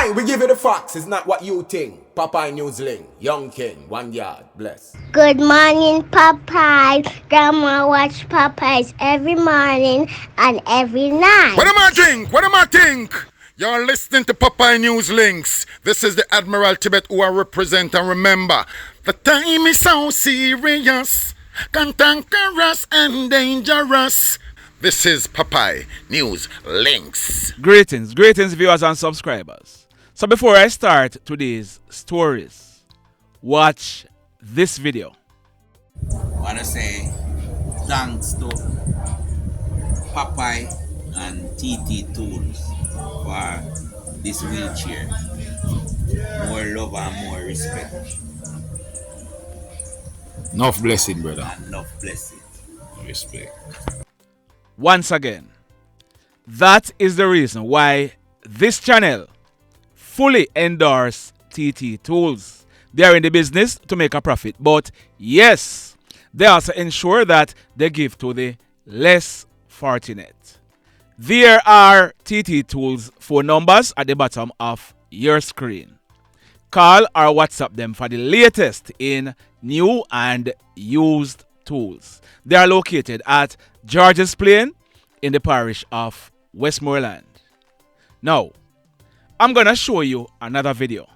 Aye, we give you the facts. It's not what you think. Popeye Newsling, Young King, 1 yard, bless. Good morning, Popeye. Grandma watch Popeyes every morning and every night. What am I drink? What am I think? You're listening to Popeye News Links. This is the Admiral Tibet who I represent, and remember, the time is so serious, cantankerous and dangerous. This is Popeye News Links. Greetings viewers and subscribers. So before I start today's stories, watch this video. I want to say thanks to Popeye and TT Tools for this wheelchair. More love and more respect. Enough blessing, brother. And enough blessing. Respect. Once again, that is the reason why this channel fully endorses TT Tools. They are in the business to make a profit, but yes, they also ensure that they give to the less fortunate. There are TT Tools phone numbers at the bottom of your screen. Call or WhatsApp them for the latest in new and used tools. They are located at George's Plain in the parish of Westmoreland. Now, I'm going to show you another video.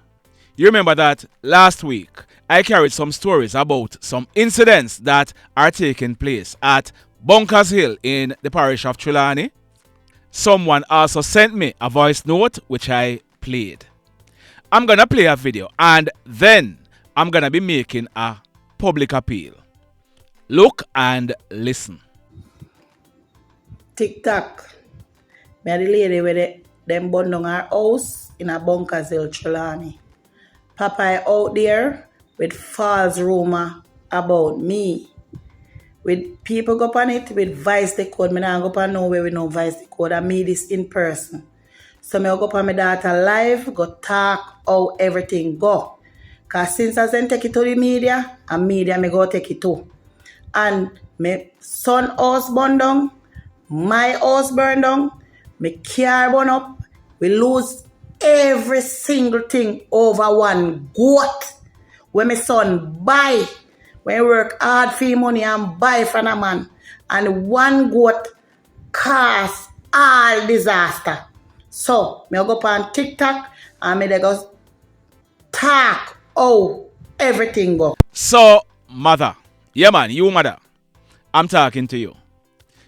You remember that last week I carried some stories about some incidents that are taking place at Bunkers Hill in the parish of Trelawney. Someone also sent me a voice note which I played. I'm going to play a video and then I'm going to be making a public appeal. Look and listen. TikTok. Me the lady with them burn down her house in a Bunkers Hill, Trelawney. Popeye out there with false rumor about me. With people go on it with vice the code. Me not go on nowhere with no vice the code. I made this in person. So me go on my daughter live, go talk how everything go. Cause since I sent take it to the media, and media me go take it too. And my son house burned down, my house burned down, my car burned up. We lose every single thing over one goat. When my son buy, when he work hard for him money and buy from a man, and one goat cause all disaster. So, me go on TikTok and me go talk how everything go. So, mother, yeah man, you mother, I'm talking to you.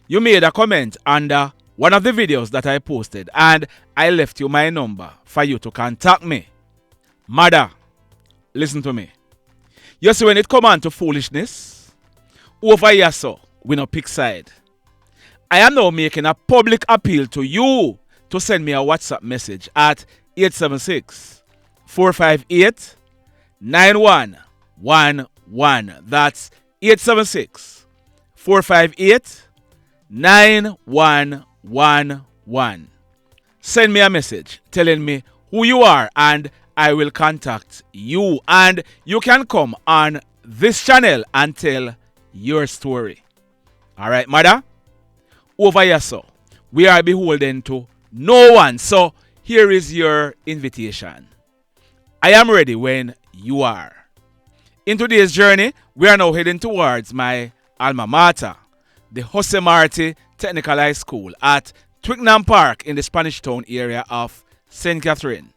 You made a comment under one of the videos that I posted and I left you my number for you to contact me. Mother, listen to me. You see when it come on to foolishness, over here so, we no pick side. I am now making a public appeal to you to send me a WhatsApp message at 876-458-9111. That's 876-458-9111. Send me a message telling me who you are and I will contact you. And you can come on this channel and tell your story. Alright, mother? Over here, so, we are beholden to no one. So, here is your invitation. I am ready when you are. In today's journey, we are now heading towards my alma mater, the Jose Marti Technical High School at Twickenham Park in the Spanish Town area of St. Catherine.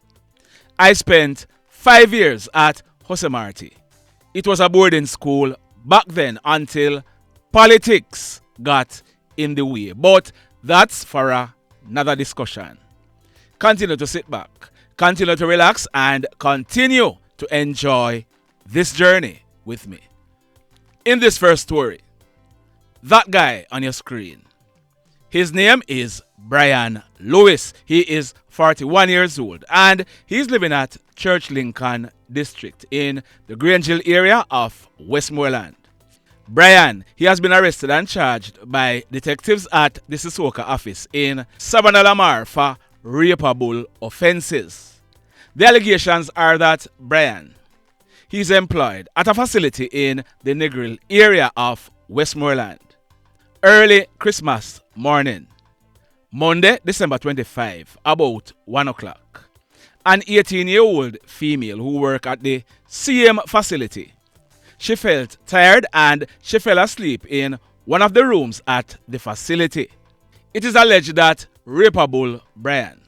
I spent 5 years at Jose Marti. It was a boarding school back then until politics got in the way. But that's for another discussion. Continue to sit back, continue to relax, and continue to enjoy this journey with me. In this first story, that guy on your screen, his name is Bryan Lewis. He is 41 years old and he's living at Church Lincoln District in the Grange Hill area of Westmoreland. Bryan, he has been arrested and charged by detectives at the Sissoko office in Savannah Lamar for Raypabull offenses. The allegations are that Bryan, he's employed at a facility in the Negril area of Westmoreland. Early Christmas morning, Monday, December 25, about 1 o'clock. an 18-year-old female who worked at the same facility. She felt tired and she fell asleep in one of the rooms at the facility. It is alleged that Raypabull Bryan,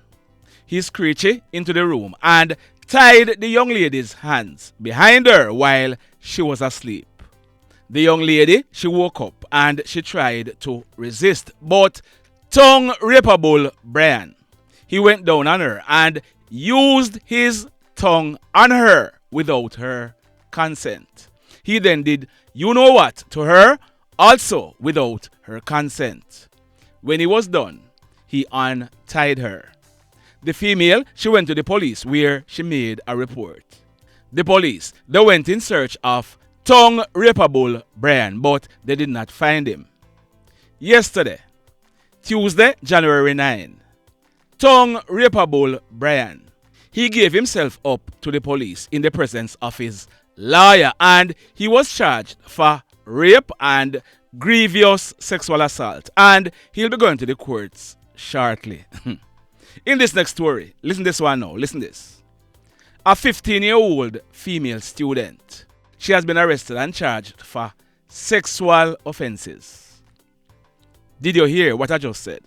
he screeched into the room and tied the young lady's hands behind her while she was asleep. The young lady, she woke up and she tried to resist, but tongue Raypabull Bryan, he went down on her and used his tongue on her without her consent. He then did you know what to her, also without her consent. When he was done, he untied her. The female, she went to the police where she made a report. The police, they went in search of tongue Raypabull Bryan, but they did not find him. Yesterday, Tuesday, January 9, tongue Raypabull Bryan, he gave himself up to the police in the presence of his lawyer and he was charged for rape and grievous sexual assault, and he'll be going to the courts shortly. In this next story, listen this one now, listen this. A 15-year-old female student, she has been arrested and charged for sexual offenses. Did you hear what I just said?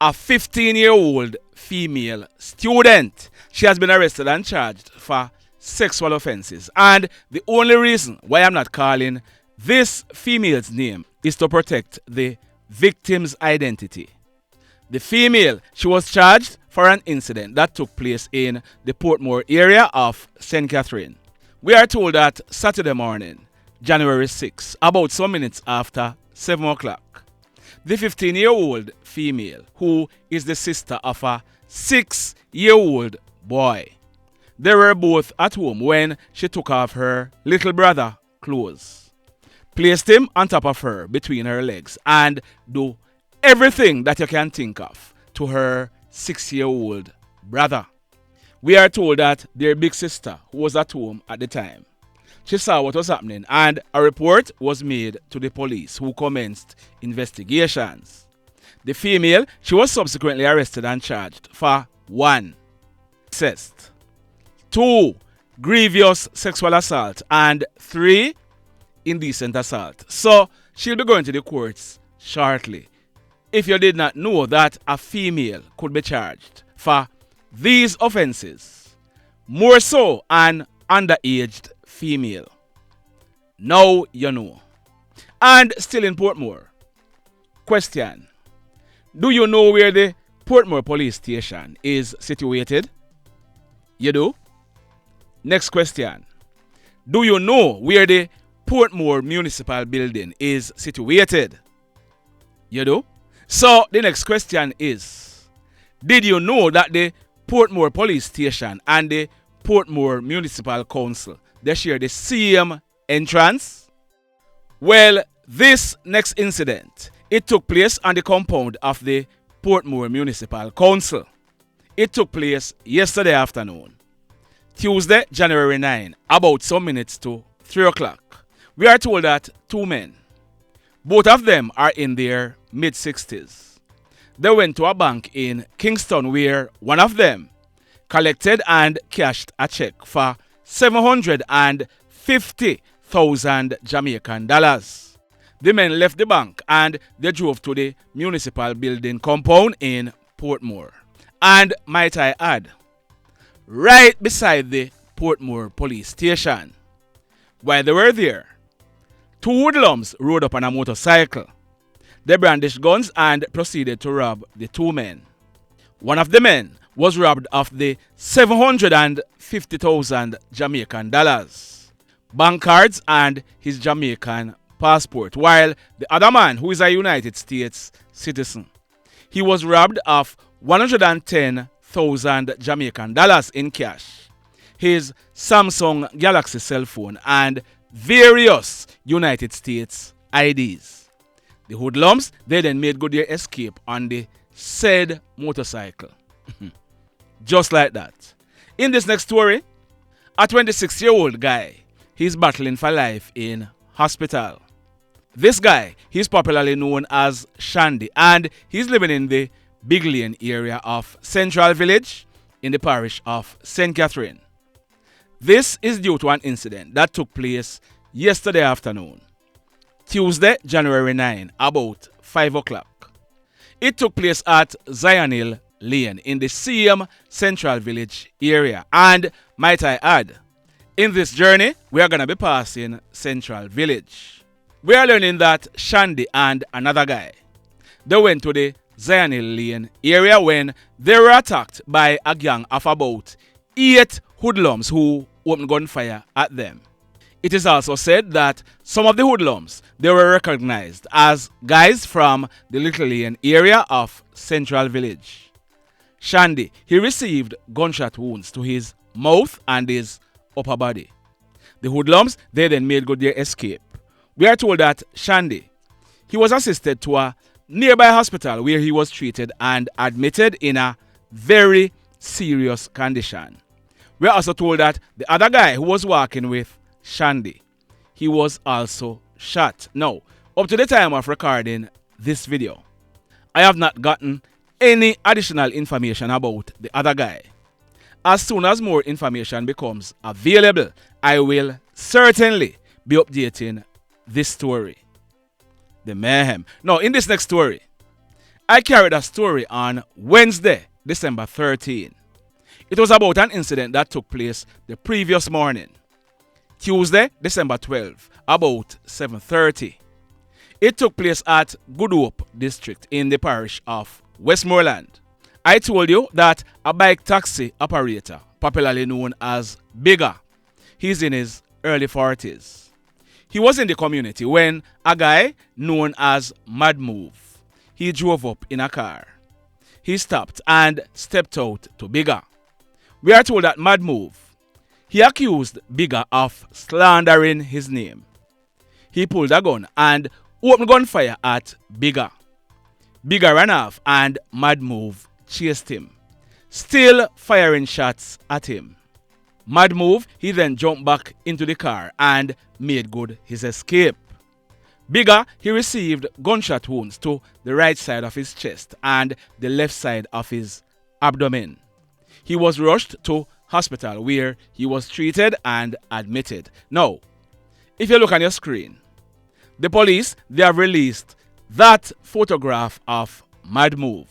A 15-year-old female student, she has been arrested and charged for sexual offenses. And the only reason why I'm not calling this female's name is to protect the victim's identity. The female, she was charged for an incident that took place in the Portmore area of St. Catherine. We are told that Saturday morning, January 6, about some minutes after 7 o'clock, the 15-year-old female, who is the sister of a 6-year-old boy, they were both at home when she took off her little brother clothes, placed him on top of her between her legs, and do everything that you can think of to her 6-year-old brother. We are told that their big sister, who was at home at the time, she saw what was happening and a report was made to the police, who commenced investigations. The female, she was subsequently arrested and charged for 1. incest, 2. grievous sexual assault, and 3. indecent assault. So she'll be going to the courts shortly. If you did not know that a female could be charged for these offenses, more so an underaged female, now you know. And still in Portmore, question: do you know where the Portmore police station is situated? You do? Next question: do you know where the Portmore municipal building is situated? You do? So the next question is, did you know that the Portmore police station and the Portmore municipal council, they share the same entrance? Well, this next incident, it took place on the compound of the Portmore municipal council. It took place yesterday afternoon, Tuesday, January 9, about some minutes to 3 o'clock. We are told that 2 men, both of them are in their mid-60s. They went to a bank in Kingston where one of them collected and cashed a check for $750,000 Jamaican dollars. The men left the bank and they drove to the municipal building compound in Portmore. And might I add, right beside the Portmore police station. While they were there, 2 hoodlums rode up on a motorcycle. They brandished guns and proceeded to rob the 2 men. One of the men was robbed of the $750,000 Jamaican dollars, bank cards, and his Jamaican passport, while the other man, who is a United States citizen, he was robbed of $110,000 Jamaican dollars in cash, his Samsung Galaxy cell phone, and various United States IDs. The hoodlums, they then made good their escape on the said motorcycle. Just like that. In this next story, a 26-year-old guy, he's battling for life in hospital. This guy, he's popularly known as Shandy, and he's living in the Big Lane area of Central Village in the parish of St. Catherine. This is due to an incident that took place yesterday afternoon, Tuesday, January 9, about 5 o'clock. It took place at Zion Hill Lane in the same Central Village area. And might I add, in this journey, we are going to be passing Central Village. We are learning that Shandy and another guy, they went to the Zion Hill Lane area when they were attacked by a gang of about 8 hoodlums who opened gunfire at them. It is also said that some of the hoodlums, they were recognized as guys from the Little Lane area of Central Village. Shandy, he received gunshot wounds to his mouth and his upper body. The hoodlums, they then made good their escape. We are told that Shandy, he was assisted to a nearby hospital where he was treated and admitted in a very serious condition. We are also told that the other guy who was walking with Shandy, he was also shot. Now, up to the time of recording this video, I have not gotten any additional information about the other guy. As soon as more information becomes available, I will certainly be updating this story. The mayhem. Now, in this next story, I carried a story on Wednesday, December 13. It was about an incident that took place the previous morning, Tuesday, December 12, about 7:30. It took place at Good Hope District in the parish of Westmoreland. I told you that a bike taxi operator, popularly known as Bigger, he's in his early 40s. He was in the community when a guy known as Mad Move, he drove up in a car. He stopped and stepped out to Bigger. We are told that Mad Move, he accused Bigger of slandering his name. He pulled a gun and opened gunfire at Bigger. Bigger ran off and Mad Move chased him, still firing shots at him. Mad Move, he then jumped back into the car and made good his escape. Bigger, he received gunshot wounds to the right side of his chest and the left side of his abdomen. He was rushed to hospital where he was treated and admitted. Now, if you look on your screen, the police, they have released that photograph of Mad Move.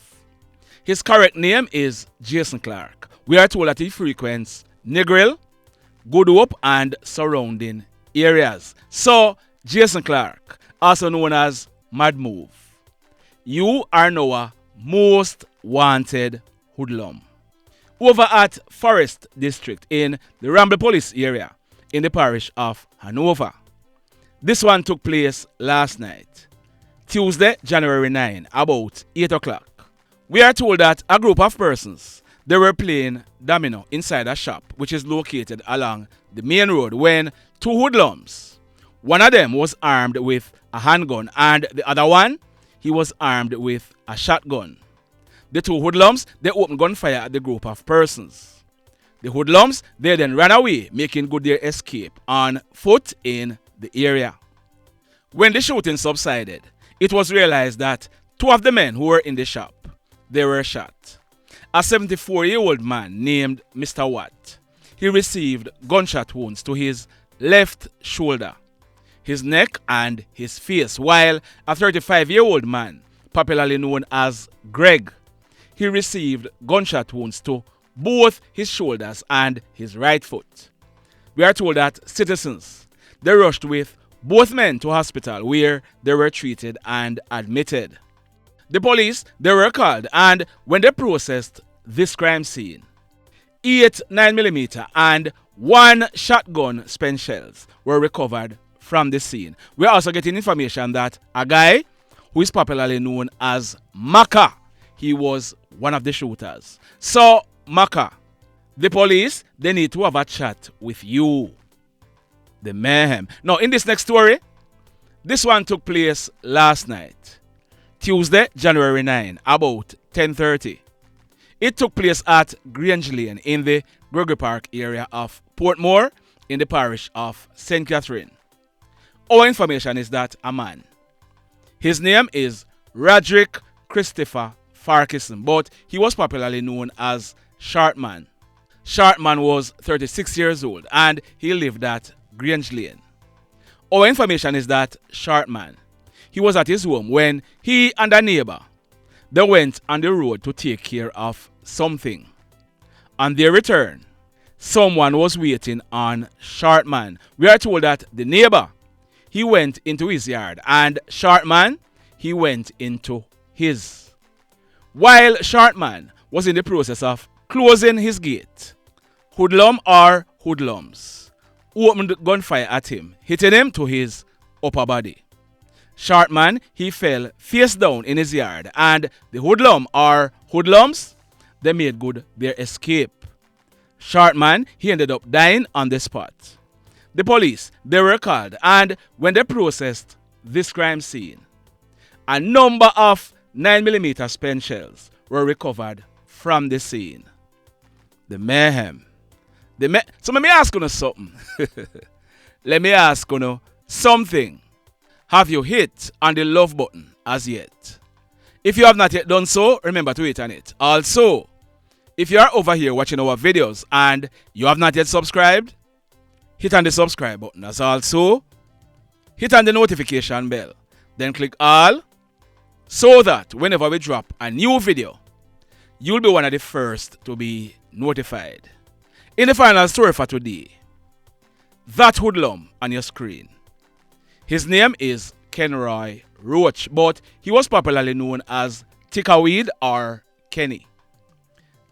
His correct name is Jason Clarke. We are told that he frequents Negril, Good Hope, and surrounding areas. So, Jason Clarke, also known as Mad Move, you are now a most wanted hoodlum. Over at Forest District in the Ramble Police area in the parish of Hanover. This one took place last night, Tuesday, January 9, about 8 o'clock. We are told that a group of persons, they were playing domino inside a shop which is located along the main road when 2 hoodlums, one of them was armed with a handgun and the other one, he was armed with a shotgun. The 2 hoodlums, they opened gunfire at the group of persons. The hoodlums, they then ran away, making good their escape on foot in the area. When the shooting subsided, it was realized that 2 of the men who were in the shop, they were shot. A 74-year-old man named Mr. Watt, he received gunshot wounds to his left shoulder, his neck and his face, while a 35-year-old man, popularly known as Greg, he received gunshot wounds to both his shoulders and his right foot. We are told that citizens, they rushed with both men to hospital where they were treated and admitted. The police, they were called, and when they processed this crime scene, 8 9mm and 1 shotgun spent shells were recovered from the scene. We are also getting information that a guy who is popularly known as Maka, he was one of the shooters. So, Maka, the police, they need to have a chat with you. The mayhem. Now, in this next story, this one took place last night, Tuesday, January 9, about 10:30. It took place at Grange Lane in the Gregory Park area of Portmore in the parish of St. Catherine. Our information is that a man, his name is Roderick Christopher Farquharson, but he was popularly known as Shortman. Shortman was 36 years old and he lived at Grange Lane. Our information is that Shortman, he was at his home when he and a neighbor, they went on the road to take care of something. On their return, someone was waiting on Shortman. We are told that the neighbor, he went into his yard and Shortman, he went into his. While Shortman was in the process of closing his gate, hoodlum or hoodlums opened gunfire at him, hitting him to his upper body. Shortman, he fell face down in his yard and the hoodlum or hoodlums, they made good their escape. Shortman, he ended up dying on the spot. The police, they were called and when they processed this crime scene, a number of 9mm spent shells were recovered from the scene. The mayhem. So let me ask you something. Let me ask you something. Have you hit on the love button as yet? If you have not yet done so, remember to hit on it. Also, if you are over here watching our videos and you have not yet subscribed, hit on the subscribe button. As also, hit on the notification bell. Then click all so that whenever we drop a new video, you'll be one of the first to be notified. In the final story for today, that hoodlum on your screen, his name is Kenroy Roach, but he was popularly known as TickaWeed or Kenny.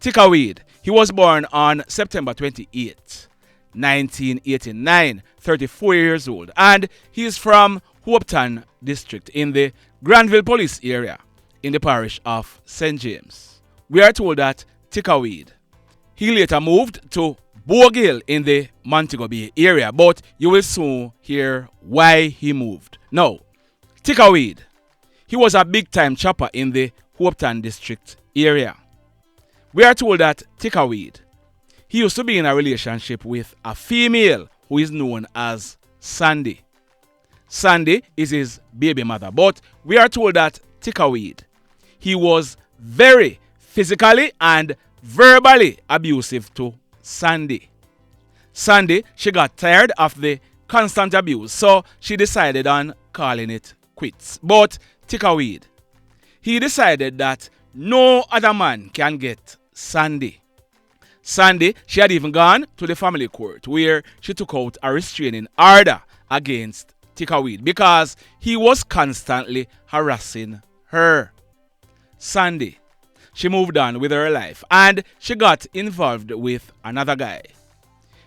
TickaWeed, he was born on September 28, 1989, 34 years old, and he is from Hopetown district in the Granville police area in the parish of St. James. We are told that TickaWeed, he later moved to Bogill in the Montego Bay area, but you will soon hear why he moved. Now, TickaWeed, he was a big-time chopper in the Hopetown district area. We are told that TickaWeed, he used to be in a relationship with a female who is known as Shandy. Shandy is his baby mother, but we are told that TickaWeed, he was very physically and verbally abusive to Shandy. Shandy, she got tired of the constant abuse, so she decided on calling it quits. But TickaWeed, he decided that no other man can get Shandy. Shandy, she had even gone to the family court where she took out a restraining order against TickaWeed because he was constantly harassing her. Shandy, she moved on with her life and she got involved with another guy.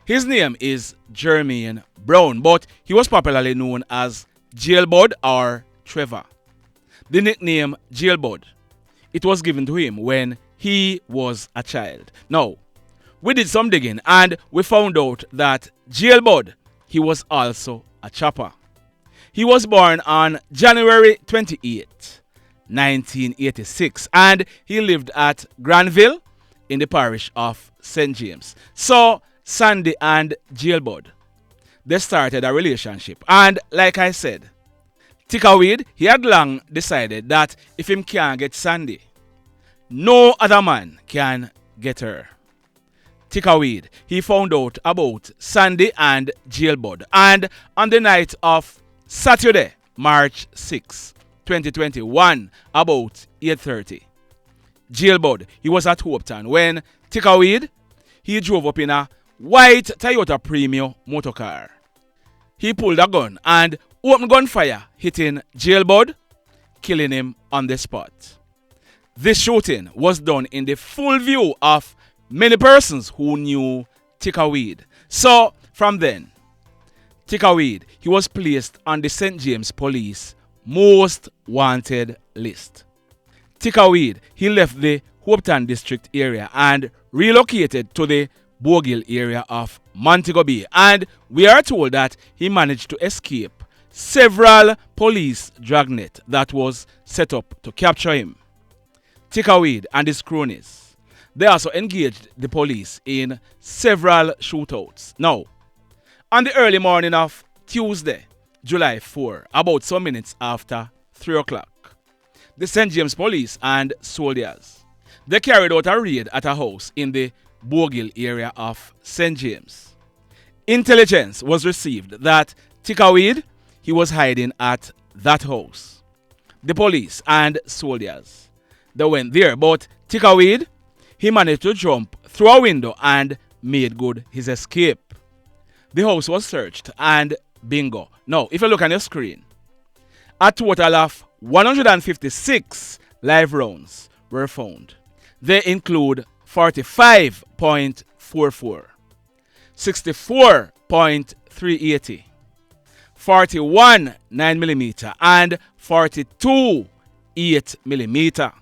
His name is Jermaine Brown, but he was popularly known as Jailbud or Trevor. The nickname Jailbud, it was given to him when he was a child. Now, we did some digging and we found out that Jailbud, he was also a chopper. He was born on January 28, 1986, and he lived at Granville in the parish of St. James. So, Shandy and Jailbud, they started a relationship. And like I said, TickaWeed, he had long decided that if him can't get Shandy, no other man can get her. TickaWeed, he found out about Shandy and Jailbud. And on the night of Saturday, March 6, 2021, about 8:30, Jailbud, he was at Hopetown when TickaWeed, he drove up in a white Toyota Premio motorcar. He pulled a gun and opened gunfire, hitting Jailbud, killing him on the spot. This shooting was done in the full view of many persons who knew TickaWeed. So, from then, TickaWeed, he was placed on the St. James Police Most Wanted list. TickaWeed, he left the Hopetown district area and relocated to the Bogill area of Montego Bay, and we are told that he managed to escape several police dragnet that was set up to capture him. TickaWeed and his cronies, they also engaged the police in several shootouts. Now, on the early morning of Tuesday, July 4, about some minutes after 3 o'clock, the St. James Police and soldiers, They carried out a raid at a house in the Bogill area of St. James. Intelligence was received that TickaWeed, he was hiding at that house. The police and soldiers, they went there, but TickaWeed, he managed to jump through a window and made good his escape. The house was searched and bingo. Now, if you look on your screen, a total of 156 live rounds were found. They include 45.44, 64.380, 41 9mm and 42 8mm.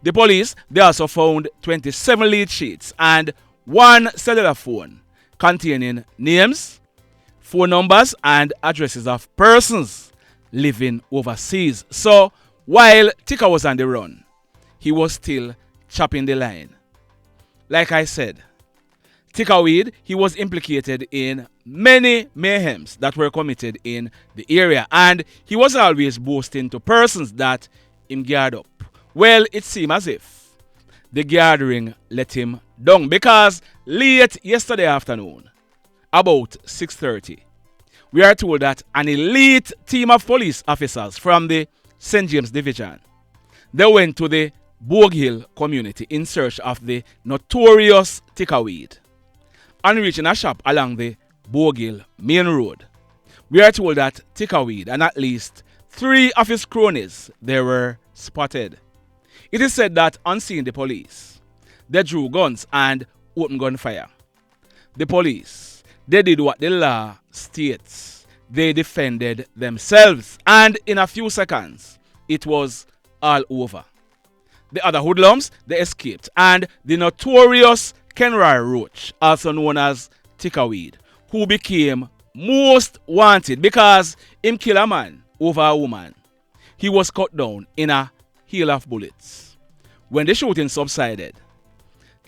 The police, they also found 27 lead sheets and one cellular phone containing names, phone numbers and addresses of persons living overseas. So while Ticka was on the run, he was still chopping the line. Like I said, TickaWeed, he was implicated in many mayhems that were committed in the area, and he was always boasting to persons that him geared up. Well, it seemed as if the gathering let him down, because late yesterday afternoon, about 6:30, we are told that an elite team of police officers from the St. James Division, they went to the Bogill community in search of the notorious TickaWeed. On reaching a shop along the Bogill main road, we are told that TickaWeed and at least 3 of his cronies, they were spotted. It is said that on seeing the police, they drew guns and opened gunfire. The police, they did what the law states. They defended themselves, and in a few seconds, it was all over. The other hoodlums, they escaped, and the notorious Kenroy Roach, also known as TickaWeed, who became most wanted because him kill a man over a woman, he was cut down in a hail of bullets. When the shooting subsided,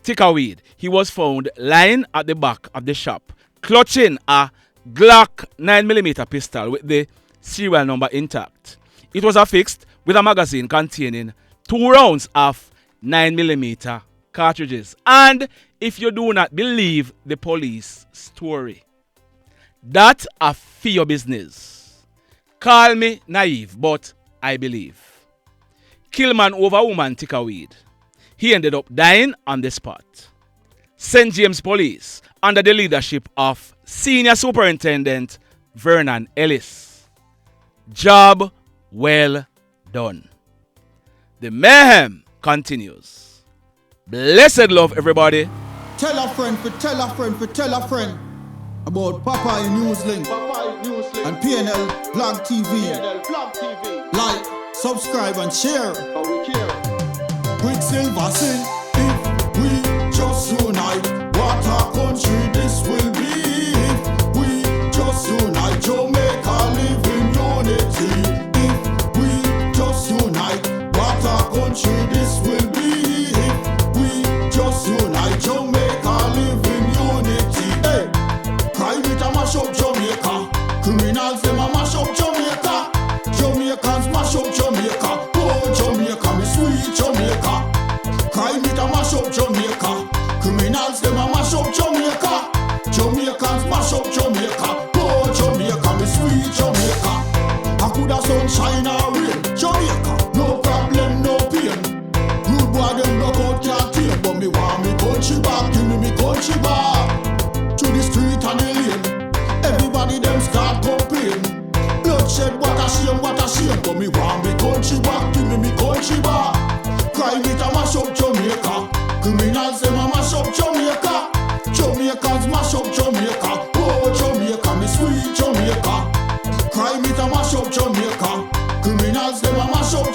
TickaWeed, he was found lying at the back of the shop, clutching a Glock 9mm pistol with the serial number intact. It was affixed with a magazine containing 2 rounds of 9mm cartridges. And if you do not believe the police story, that a for your business. Call me naive, but I believe. Kill man over woman TickaWeed. He ended up dying on the spot. St. James Police, under the leadership of Senior Superintendent Vernon Ellis. Job well done. The mayhem continues. Blessed love, everybody. Tell a friend for tell a friend for tell a friend about Popeye Newslink and PNL Vlog TV. Like, subscribe and share. Quicksilver sing, if we just unite, what a country this will be. If we just unite, Jamaica live in unity. If we just unite, what a country this will be. If we just unite, Jamaica live in unity. Hey, crime it a mash up Jamaica. Criminals them a mash up Jamaica. Jamaicans mash up Jamaica. Oh Jamaica, me sweet Jamaica. Crime it a mash up Jamaica. Criminals them a mash up Jamaica. Jamaicans mash up Jamaica. Oh Jamaica, me sweet Jamaica. I coulda sunshine or rain. Jamaica, no problem, no pain. Rude boy them block out can't tame, but me want me country back. Give me country back. To the street and the lane, everybody them start complain. Bloodshed, what a shame, but me want me country back. Give me country back. Crime it a mash up Jamaica. Criminals them a mash up Jamaica. Jamaicans mash up Jamaica. Oh Jamaica, me sweet Jamaica. Crime it a mash up Jamaica. Criminals them a mash up